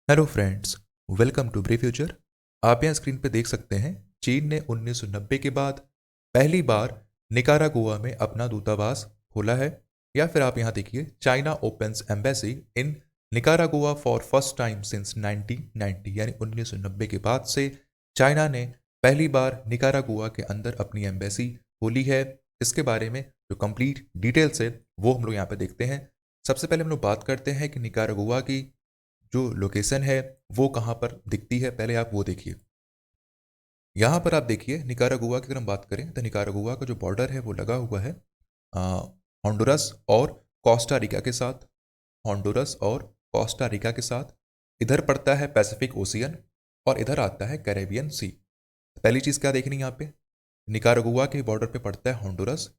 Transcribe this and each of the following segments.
Hello friends, welcome to Bree future. आप यहाँ screen पे देख सकते हैं चीन ने 1990 के बाद पहली बार निकारागुआ में अपना दूतावास खोला है। या फिर आप यहाँ देखिए, China opens embassy in Nicaragua for first time since 1990, यानी 1990 के बाद से चाइना ने पहली बार निकारागुआ के अंदर अपनी एम्बेसी खोली है। इसके बारे में जो कंप्लीट डिटेल्स है वो हम लोग यहाँ पे देखते हैं। सबसे पहले हम लोग बात करते हैं कि निकारागुआ की जो लोकेशन है वो कहाँ पर दिखती है। पहले आप वो देखिए। यहाँ पर आप देखिए निकारागुआ की अगर हम बात करें तो निकारागुआ का जो बॉर्डर है वो लगा हुआ है होंडुरस और कोस्टा रिका के साथ। होंडुरस और कोस्टा रिका के साथ इधर पड़ता है पैसिफिक ओशियन और इधर आता है कैरेबियन सी। पहली चीज़ क्या देखनी है यहाँ पे, निकारागुआ के बॉर्डर पे पड़ता है होंडुरस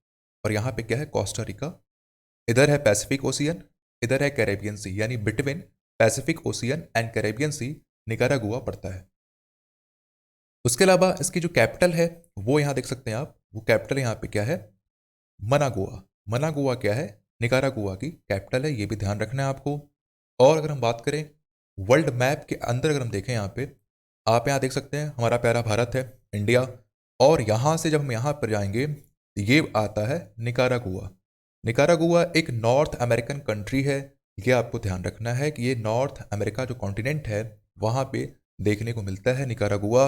और यहाँ पे क्या है, कोस्टा रिका। इधर है पैसिफिक ओशियन, इधर है कैरेबियन सी, यानी between Pacific Ocean and Caribbean Sea Nicaragua पड़ता है। उसके अलावा इसकी जो कैपिटल है वो यहाँ देख सकते हैं आप। वो कैपिटल यहाँ पे क्या है, मनागुआ। मनागुआ क्या है, निकारागुआ की कैपिटल है, ये भी ध्यान रखना है आपको। और अगर हम बात करें वर्ल्ड मैप के अंदर, अगर हम देखें यहाँ पे, आप यहाँ देख सकते हैं हमारा प्यारा भारत है, इंडिया। और यहाँ से जब हम यहाँ पर जाएंगे तो ये आता है निकारागुआ। निकारागुआ एक नॉर्थ अमेरिकन कंट्री है। ये आपको ध्यान रखना है कि ये नॉर्थ अमेरिका जो कॉन्टिनेंट है वहाँ पे देखने को मिलता है निकारागुआ।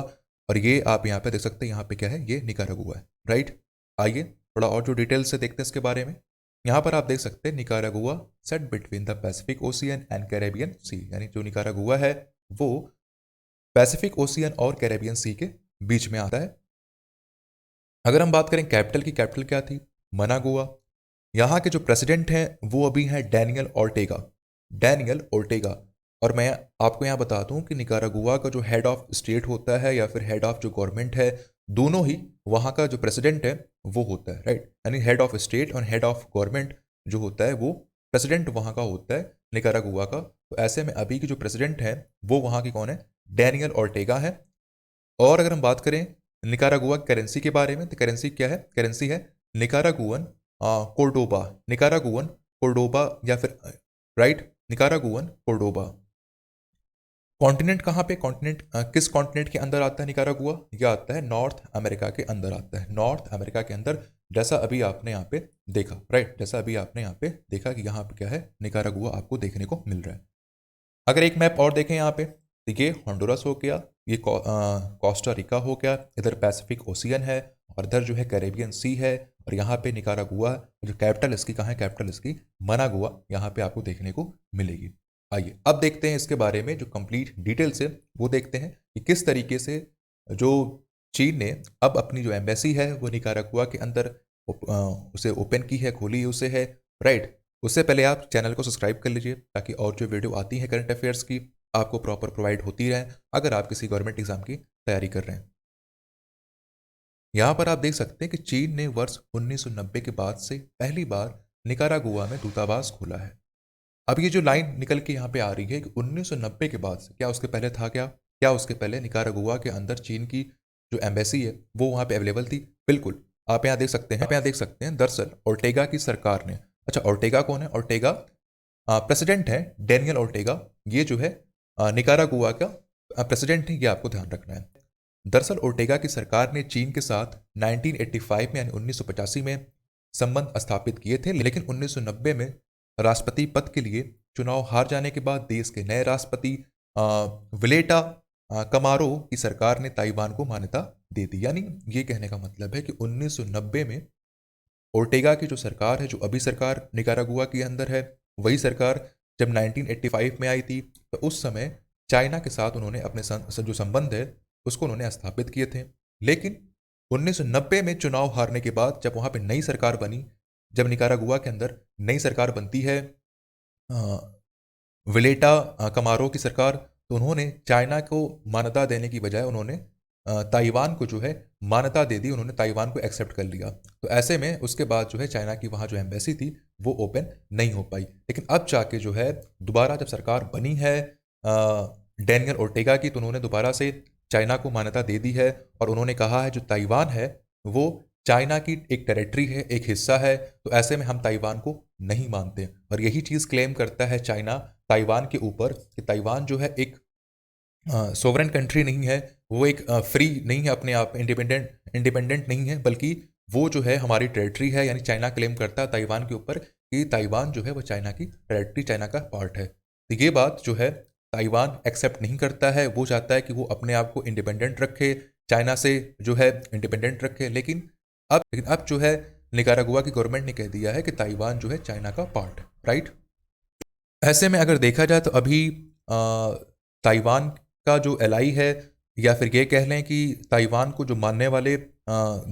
और ये आप यहाँ पे देख सकते हैं, यहाँ पे क्या है, ये निकारागुआ है, राइट। आइए थोड़ा और जो डिटेल से देखते हैं इसके बारे में। यहाँ पर आप देख सकते हैं Nicaragua set between the Pacific Ocean and Caribbean Sea, यानी जो निकारागुआ है वो पैसिफिक ओशियन और कैरेबियन सी के बीच में आता है। अगर हम बात करें कैपिटल की, कैपिटल क्या थी, मनागुआ। यहाँ के जो प्रेसिडेंट हैं वो अभी हैं डैनियल ओर्टेगा। Daniel Ortega. और मैं आपको यहाँ बता दूँ कि निकारागुआ का जो हेड ऑफ स्टेट होता है या फिर हेड ऑफ जो गवर्नमेंट है, दोनों ही वहाँ का जो प्रेसिडेंट है वो होता है, राइट। यानी हेड ऑफ स्टेट और हेड ऑफ गवर्नमेंट जो होता है वो प्रेसिडेंट वहाँ का होता है निकारागुआ का। तो ऐसे में अभी की जो प्रेसिडेंट है वो वहाँ की कौन है, डैनियल ओर्टेगा है। और अगर हम बात करें निकारागुआ करेंसी के बारे में, तो करेंसी क्या है, करेंसी है निकारागुअन कोर्डोबा। निकारागुअन कोर्डोबा या फिर राइट, निकारागुअन कोर्डोबा। कॉन्टिनेंट कहाँ पे, कॉन्टिनेंट किस कॉन्टिनेंट के अंदर आता है निकारागुआ, यह आता है नॉर्थ अमेरिका के अंदर आता है, नॉर्थ अमेरिका के अंदर। जैसा अभी आपने यहाँ पे देखा, राइट, जैसा अभी आपने यहाँ पे देखा कि यहाँ पे क्या है, निकारागुआ आपको देखने को मिल रहा है। अगर एक मैप और देखें यहाँ पे, तो ये होंडुरस हो गया, ये कोस्टा रिका हो गया, इधर पैसिफिक ओशियन है और इधर जो है कैरेबियन सी है। और यहाँ पे निकारागुआ, जो कैपिटल इसकी कहाँ है, कैपिटल इसकी मनागुआ यहाँ पे आपको देखने को मिलेगी। आइए अब देखते हैं इसके बारे में जो कंप्लीट डिटेल्स है वो देखते हैं कि किस तरीके से जो चीन ने अब अपनी जो एम्बेसी है वो निकारागुआ के अंदर उसे ओपन की है, खोली उसे है, राइट। उससे पहले आप चैनल को सब्सक्राइब कर लीजिए ताकि और जो वीडियो आती है करंट अफेयर्स की आपको प्रॉपर प्रोवाइड होती रहे अगर आप किसी गवर्नमेंट एग्जाम की तैयारी कर रहे हैं। यहाँ पर आप देख सकते हैं कि चीन ने वर्ष 1990 के बाद से पहली बार निकारागुआ में दूतावास खोला है। अब ये जो लाइन निकल के यहाँ पे आ रही है कि 1990 के बाद से, क्या उसके पहले था, क्या उसके पहले निकारागुआ के अंदर चीन की जो एम्बेसी है वो वहाँ पे अवेलेबल थी? बिल्कुल। आप यहाँ देख सकते हैं, आप यहाँ देख सकते हैं दरअसल ओर्टेगा की सरकार ने, अच्छा ओर्टेगा कौन है, ओर्टेगा प्रेसिडेंट है डेनियल ओर्टेगा। ये जो है निकारागुआ का प्रेसिडेंट है, ये आपको ध्यान रखना है। दरअसल ओर्टेगा की सरकार ने चीन के साथ 1985 में यानी 1985 में संबंध स्थापित किए थे, लेकिन 1990 में राष्ट्रपति पद के लिए चुनाव हार जाने के बाद देश के नए राष्ट्रपति विलेटा कमारो की सरकार ने ताइवान को मान्यता दे दी। यानी ये कहने का मतलब है कि 1990 में ओर्टेगा की जो सरकार है, जो अभी सरकार निकारागुआ के अंदर है, वही सरकार जब 1985 में आई थी तो उस समय चाइना के साथ उन्होंने अपने जो संबंध है उसको उन्होंने स्थापित किए थे। लेकिन 1990 में चुनाव हारने के बाद जब वहाँ पे नई सरकार बनी, जब निकारागुआ के अंदर नई सरकार बनती है विलेटा कमारो की सरकार, तो उन्होंने चाइना को मान्यता देने की बजाय उन्होंने ताइवान को जो है मान्यता दे दी, उन्होंने ताइवान को एक्सेप्ट कर लिया। तो ऐसे में उसके बाद जो है चाइना की वहाँ जो एम्बेसी थी वो ओपन नहीं हो पाई। लेकिन अब जाके जो है दोबारा जब सरकार बनी है डेनियल ओर्टेगा की, तो उन्होंने दोबारा से चाइना को मान्यता दे दी है और उन्होंने कहा है जो ताइवान है वो चाइना की एक टेरिटरी है, एक हिस्सा है। तो ऐसे में हम ताइवान को नहीं मानते और यही चीज़ क्लेम करता है चाइना ताइवान के ऊपर कि ताइवान जो है एक सोवरेन कंट्री नहीं है, वो एक फ्री नहीं है, अपने आप इंडिपेंडेंट नहीं है, बल्कि वो जो है हमारी टेरिटरी है। यानी चाइना क्लेम करता है ताइवान के ऊपर कि ताइवान जो है वो चाइना की टेरिटरी, चाइना का पार्ट है। तो ये बात जो है ताइवान एक्सेप्ट नहीं करता है, वो चाहता है कि वो अपने आप को इंडिपेंडेंट रखे, चाइना से जो है इंडिपेंडेंट रखे। लेकिन अब जो है निकारागुआ की गवर्नमेंट ने कह दिया है कि ताइवान जो है चाइना का पार्ट है, राइट। ऐसे में अगर देखा जाए तो अभी ताइवान का जो एलाई है, या फिर ये कह लें कि ताइवान को जो मानने वाले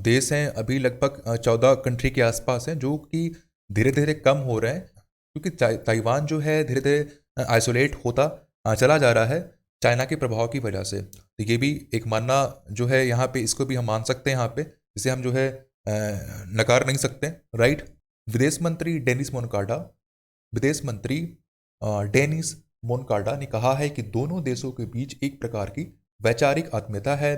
देश हैं, अभी लगभग 14 कंट्री के आसपास हैं, जो कि धीरे धीरे कम हो रहे हैं, क्योंकि ताइवान जो है धीरे धीरे आइसोलेट होता चला जा रहा है चाइना के प्रभाव की वजह से। तो ये भी एक मानना जो है यहाँ पे, इसको भी हम मान सकते हैं यहाँ पे, इसे हम जो है नकार नहीं सकते, राइट। विदेश मंत्री डेनिस मोनकार्डा विदेश मंत्री डेनिस मोनकार्डा ने कहा है कि दोनों देशों के बीच एक प्रकार की वैचारिक आत्मीयता है।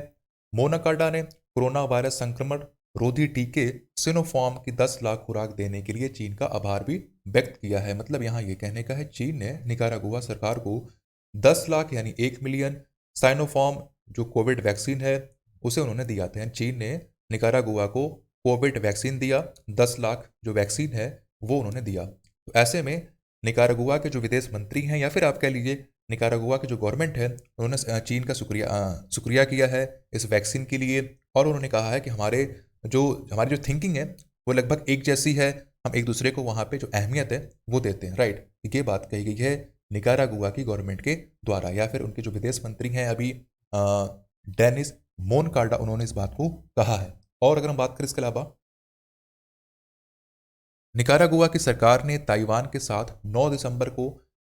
मोनकार्डा ने कोरोना वायरस संक्रमण रोधी टीके सिनोफार्म की 10 लाख खुराक देने के लिए चीन का आभार भी व्यक्त किया है। मतलब यहाँ ये कहने का है, चीन ने निकारागुआ सरकार को 10 लाख यानी 1 मिलियन साइनोफार्म जो कोविड वैक्सीन है उसे उन्होंने दिया था। चीन ने निकारागुआ को कोविड वैक्सीन दिया, 10 लाख जो वैक्सीन है वो उन्होंने दिया। तो ऐसे में निकारागुआ के जो विदेश मंत्री हैं, या फिर आप कह लीजिए निकारागुआ की जो गवर्नमेंट है, उन्होंने चीन का शुक्रिया किया है इस वैक्सीन के लिए। और उन्होंने कहा है कि हमारी जो थिंकिंग है वो लगभग एक जैसी है, हम एक दूसरे को वहाँ पे जो अहमियत है वो देते हैं, राइट। ये बात कही गई है निकारागुआ की गवर्नमेंट के द्वारा, या फिर उनके जो विदेश मंत्री हैं अभी डेनिस मोनकार्डा, उन्होंने इस बात को कहा है। और अगर हम बात करें इसके अलावा, निकारागुआ की सरकार ने ताइवान के साथ 9 दिसंबर को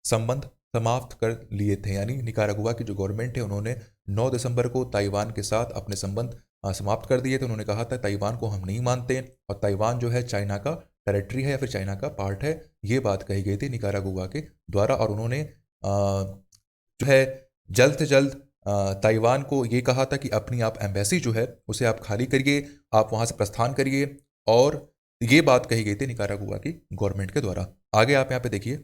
संबंध समाप्त कर लिए थे। यानी निकारागुआ की जो गवर्नमेंट है उन्होंने 9 दिसंबर को ताइवान के साथ अपने संबंध समाप्त कर दिए थे। उन्होंने कहा था ताइवान को हम नहीं मानते, और ताइवान जो है चाइना का टेरिटरी है या फिर चाइना का पार्ट है। ये बात कही गई थी निकारागुआ के द्वारा। और उन्होंने जो है जल्द से जल्द ताइवान को ये कहा था कि अपनी आप एम्बेसी जो है उसे आप खाली करिए, आप वहाँ से प्रस्थान करिए। और ये बात कही गई थी निकारागुआ की गवर्नमेंट के द्वारा। आगे आप यहाँ पे देखिए,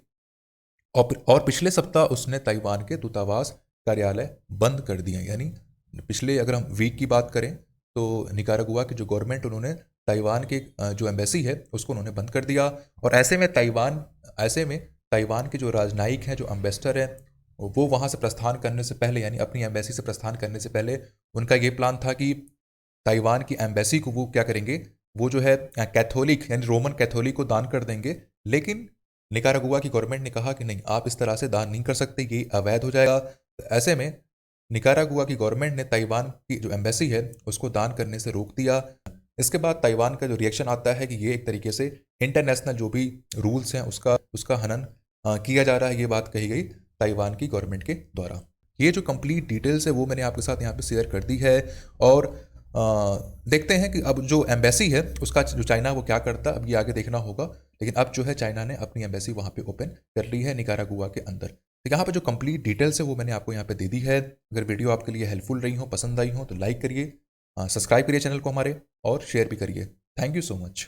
और पिछले सप्ताह उसने ताइवान के दूतावास कार्यालय बंद कर दिए। यानी पिछले अगर हम वीक की बात करें तो निकारागुआ की जो गवर्नमेंट, उन्होंने ताइवान के जो एम्बेसी है उसको उन्होंने बंद कर दिया। और ऐसे में ताइवान के जो राजनयिक हैं, जो एम्बेसडर हैं, वो वहाँ से प्रस्थान करने से पहले, यानी अपनी एम्बेसी से प्रस्थान करने से पहले, उनका ये प्लान था कि ताइवान की एम्बेसी को वो क्या करेंगे, वो जो है कैथोलिक यानी रोमन कैथोलिक को दान कर देंगे। लेकिन निकारागुआ की गवर्नमेंट ने कहा कि नहीं, आप इस तरह से दान नहीं कर सकते, ये अवैध हो जाएगा। तो ऐसे में निकारागुआ की गवर्नमेंट ने ताइवान की जो एम्बेसी है उसको दान करने से रोक दिया। इसके बाद ताइवान का जो रिएक्शन आता है कि ये एक तरीके से इंटरनेशनल जो भी रूल्स हैं उसका हनन किया जा रहा है। ये बात कही गई ताइवान की गवर्नमेंट के द्वारा। ये जो कंप्लीट डिटेल्स है वो मैंने आपके साथ यहाँ पे शेयर कर दी है। और देखते हैं कि अब जो एम्बेसी है उसका जो चाइना वो क्या करता है, अब ये आगे देखना होगा। लेकिन अब जो है चाइना ने अपनी एम्बेसी वहाँ पे ओपन कर ली है निकारागुआ के अंदर। तो यहाँ पे जो कंप्लीट डिटेल्स है वो मैंने आपको यहाँ पे दे दी है। अगर वीडियो आपके लिए हेल्पफुल रही हो, पसंद आई हो, तो लाइक करिए, सब्सक्राइब करिए चैनल को हमारे, और शेयर भी करिए। Thank you so much.